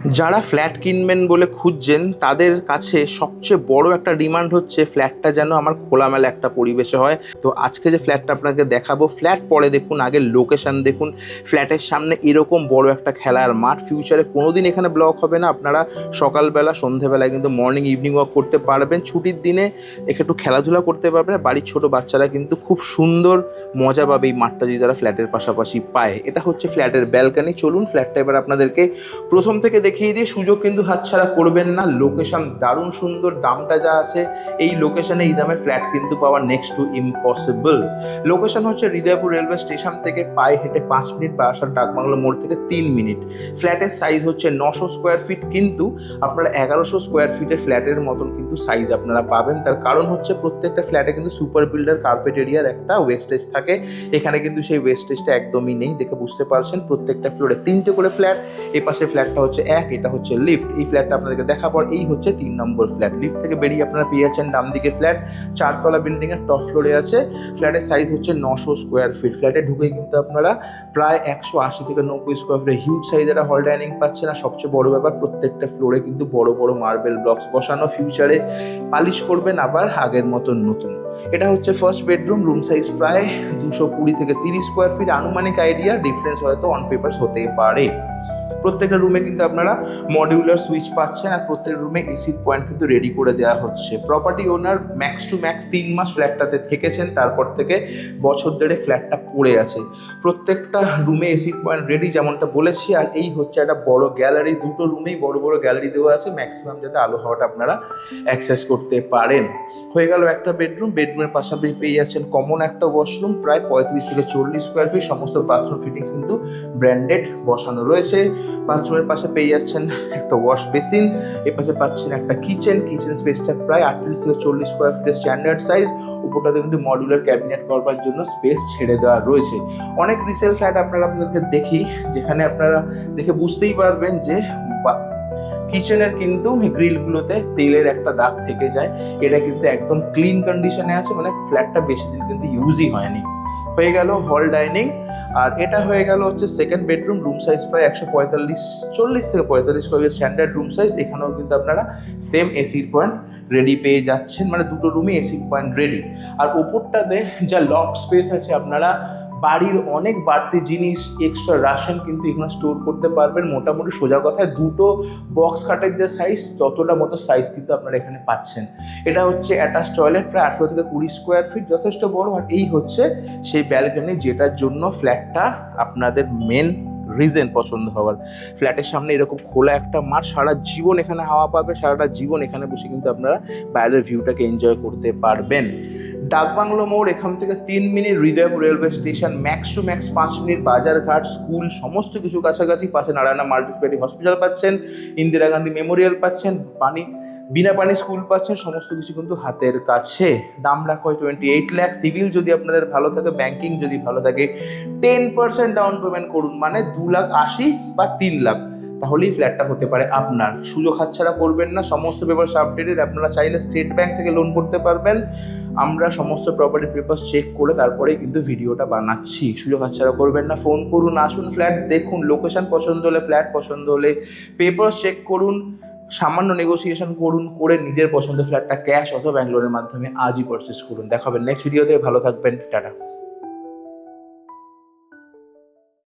যারা ফ্ল্যাট কিনবেন বলে খুঁজছেন তাদের কাছে সবচেয়ে বড় একটা ডিমান্ড হচ্ছে ফ্ল্যাটটা যেন আমার খোলামেলা একটা পরিবেশে হয়। তো আজকে যে ফ্ল্যাটটা আপনাকে দেখাবো, ফ্ল্যাট পরে দেখুন, আগে লোকেশন দেখুন। ফ্ল্যাটের সামনে এরকম বড় একটা খেলার মাঠ, ফিউচারে কোনোদিন এখানে ব্লক হবে না। আপনারা সকালবেলা সন্ধেবেলায় কিন্তু মর্নিং ইভিনিং ওয়াক করতে পারবেন, ছুটির দিনে একটু খেলাধুলা করতে পারবেন। বাড়ির ছোট বাচ্চারা কিন্তু খুব সুন্দর মজা পাবে এই মাঠটা যদি তারা ফ্ল্যাটের পাশাপাশি পায়। এটা হচ্ছে ফ্ল্যাটের ব্যালকনি। চলুন ফ্ল্যাটটা এবার আপনাদেরকে প্রথম থেকে দেখিয়ে দিয়ে, সুযোগ কিন্তু হাতছাড়া করবেন না। লোকেশন দারুণ সুন্দর, দামটা যা আছে এই লোকেশনে এই দামে ফ্ল্যাট কিন্তু পাওয়া নেক্সট টু ইম্পসিবল। লোকেশন হচ্ছে হৃদয়পুর রেলওয়ে স্টেশন থেকে পায়ে হেঁটে 5 মিনিট, বারাসাত ডাকবাংলো মোড় থেকে 3 মিনিট। ফ্ল্যাটের সাইজ হচ্ছে 900 স্কোয়ার ফিট, কিন্তু আপনারা 1100 স্কোয়ার ফিটের ফ্ল্যাটের মতন কিন্তু সাইজ আপনারা পাবেন। তার কারণ হচ্ছে প্রত্যেকটা ফ্ল্যাটে কিন্তু সুপার বিল্ডার কার্পেট এরিয়ার একটা ওয়েস্টেজ থাকে, এখানে কিন্তু সেই ওয়েস্টেজটা একদমই নেই। দেখে বুঝতে পারছেন প্রত্যেকটা ফ্লোরে 3টে করে ফ্ল্যাট। এই পাশের ফ্ল্যাটটা হচ্ছে এটা হচ্ছে লিফট। এই ফ্ল্যাটটা আপনাদেরকে দেখাবার, এই হচ্ছে 3 নম্বর ফ্ল্যাট। লিফট থেকে বেরিয়ে আপনারা পেয়ে যাচ্ছেন ডান দিকে ফ্ল্যাট, 4তলা বিল্ডিং এর টপ ফ্লোরে আছে। ফ্ল্যাটের সাইজ হচ্ছে 900 স্কোয়ার ফিট। ফ্ল্যাটে ঢুকেই কিন্তু আপনারা প্রায় 180 থেকে 90 স্কোয়ার ফিটের হিউজ সাইজের হল ডাইনিং পাচ্ছেন। আর সবচেয়ে বড় ব্যাপার, প্রত্যেকটা ফ্লোরে কিন্তু বড় বড় মার্বেল ব্লকস বসানো, ফিউচারে পালিশ করবেন আবার আগের মতন নতুন। এটা হচ্ছে ফার্স্ট বেডরুম। রুম সাইজ প্রায় 220 থেকে 30 স্কোয়ার ফিট, আনুমানিক আইডিয়া, ডিফারেন্স হয়তো অন পেপারস হতে পারে। প্রত্যেকটা রুমে কিন্তু আপনারা মডিউলার সুইচ পাচ্ছেন, আর প্রত্যেক রুমে এসির পয়েন্ট কিন্তু রেডি করে দেওয়া হচ্ছে। Property owner max to max 3 মাস ফ্ল্যাটটাতে থেকেছেন, তারপর থেকে বছর দেড়ে ফ্ল্যাটটা পড়ে আছে। প্রত্যেকটা রুমে এসির পয়েন্ট রেডি, যেমনটা বলেছি। আর এই হচ্ছে একটা বড় গ্যালারি, দুটো রুমেই বড় বড় গ্যালারি দেওয়া আছে, ম্যাক্সিমাম যাতে আলো হাওয়াটা আপনারা অ্যাক্সেস করতে পারেন। হয়ে গেল একটা বেডরুম। বেডরুমের পাশাপাশি পেয়ে যাচ্ছেন কমন একটা ওয়াশরুম, প্রায় 35 থেকে 40 স্কোয়ার ফিট। সমস্ত বাথরুম ফিটিংস কিন্তু ব্র্যান্ডেড বসানো রয়েছে। বাথরুমের পাশে পেয়ে যাচ্ছেন একটা ওয়াশ বেসিন, এর পাশে পাচ্ছেন একটা কিচেন স্পেসটা প্রায় 38 থেকে 40 স্কোয়ার ফিটের স্ট্যান্ডার্ড সাইজ। উপরটাতে কিন্তু মডিউলার ক্যাবিনেট করবার জন্য স্পেস ছেড়ে দেওয়া রয়েছে। অনেক রিসেল ফ্ল্যাট আপনাদেরকে দেখি, যেখানে আপনারা দেখে বুঝতেই পারবেন যে কিচেনের কিন্তু গ্রিলগুলোতে তেলের একটা দাগ থেকে যায়। এটা কিন্তু একদম ক্লিন কন্ডিশনে আছে, মানে ফ্ল্যাটটা বেশি দিন কিন্তু ইউজই হয়নি। হয়ে গেল হল ডাইনিং। আর এটা হয়ে গেল হচ্ছে সেকেন্ড বেডরুম। রুম সাইজ প্রায় 40 থেকে 45 স্কোয়ার স্ট্যান্ডার্ড রুম সাইজ। এখানেও কিন্তু আপনারা সেম এসির পয়েন্ট রেডি পেয়ে যাচ্ছেন, মানে দুটো রুমে এসির পয়েন্ট রেডি। আর ওপরটাতে যা লফট স্পেস আছে, আপনারা বাড়ির অনেক বাড়তি জিনিস, এক্সট্রা রাশন কিন্তু এখানে স্টোর করতে পারবেন। মোটামুটি সোজা কথায় দুটো বক্স কাটের যে সাইজ, ততটা মতো সাইজ কিন্তু আপনারা এখানে পাচ্ছেন। এটা হচ্ছে অ্যাটাচ টয়লেট, প্রায় 18 থেকে 20 স্কোয়ার ফিট, যথেষ্ট বড়। আর এই হচ্ছে সেই ব্যালকনি, যেটার জন্য ফ্ল্যাটটা আপনাদের মেন রিজন পছন্দ হওয়ার। ফ্ল্যাটের সামনে এরকম খোলা একটা মাঠ, সারা জীবন এখানে হাওয়া পাবে, সারাটা জীবন এখানে বসে কিন্তু আপনারা বাইরের ভিউটাকে এনজয় করতে পারবেন। ডাকবাংলো মোড়, এখান থেকে 3 মিনিট। Hridaypur railway station max to max 5 মিনিট। বাজারঘাট, স্কুল সমস্ত কিছু কাছাকাছি। পাশে নারায়ণা মাল্টিস্পেশালিটি হসপিটাল পাচ্ছেন, ইন্দিরা গান্ধী মেমোরিয়াল পাচ্ছেন, বিনা পানি স্কুল পাচ্ছেন, সমস্ত কিছু কিন্তু হাতের কাছে। দাম রাখা হয় 28 লাখ। সিভিল যদি আপনাদের ভালো থাকে, ব্যাংকিং যদি ভালো থাকে, 10% ডাউন পেমেন্ট করুন, মানে 2,80,000 বা 3 লাখ, তাহলেই ফ্ল্যাটটা হতে পারে আপনার। সুযোগ হাতছাড়া করবেন না। সমস্ত পেপার আপডেটেড। আপনারা চাইলে স্টেট ব্যাংক থেকে লোন করতে পারবেন। আমরা সমস্ত প্রপার্টি পেপার চেক করে তারপরেই কিন্তু ভিডিওটা বানাচ্ছি। সুযোগ হাতছাড়া করবেন না। ফোন করুন, আসুন, ফ্ল্যাট দেখুন, লোকেশন পছন্দ হলে, ফ্ল্যাট পছন্দ হলে পেপার চেক করুন, সামান্য নেগোসিয়েশন করুন, করে নিজের পছন্দের ফ্ল্যাটটা ক্যাশ অথবা ব্যাঙ্গালোরের মাধ্যমে আজই পারচেস করুন। দেখা হবে নেক্সট ভিডিওতে। ভালো থাকবেন, টাটা।